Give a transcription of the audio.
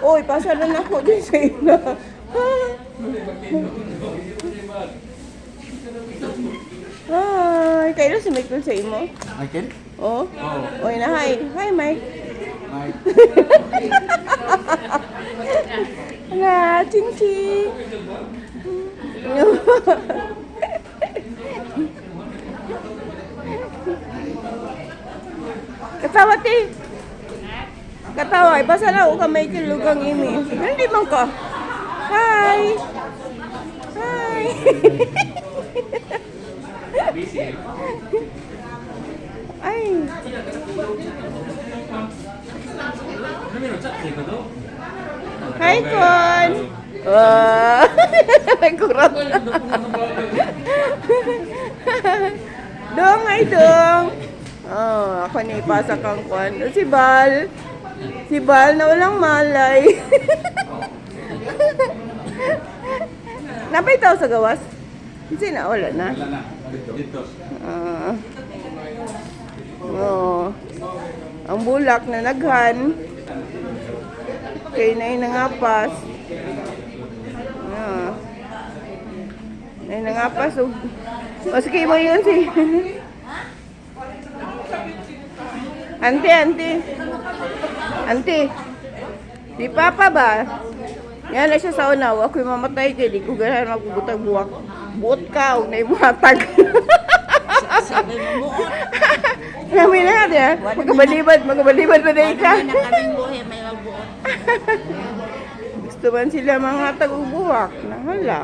Uy, pasalan ako din sa ina. Hi, kayo si Michael sa imo? Michael? Oh? Oo. Uy na, hi. Hi, Mike. Mike. Hala, ching-ching. Katawa, ti. Katawa, basta na ako ka Michael lugang imi. Hindi man ka. Hi. Hi. Ay. Hi, Kon. May kurot. Dong, ay dong. Oh, ako na ipasa kang kwan. Si Bal. Si Bal na walang malay. Napay tao sa gawas? Kasi na, wala na. Wala na. Dito. Oh. Ang bulak na naghan. Kay na nangapas. Ay nangapas. O sige mo yun si. Auntie. Di papa ba? Yan na siya sa unaw. Ako'y mamatay kay di ko ganahan magbutag buwak. Buot ka, huwag na ibuhatag. Sabi mo buot. Kami na ya. Magkabalibad pa na ka. Na kaming buhay may magbuot. Gusto man sila mga tag-ubuwak. Nahala.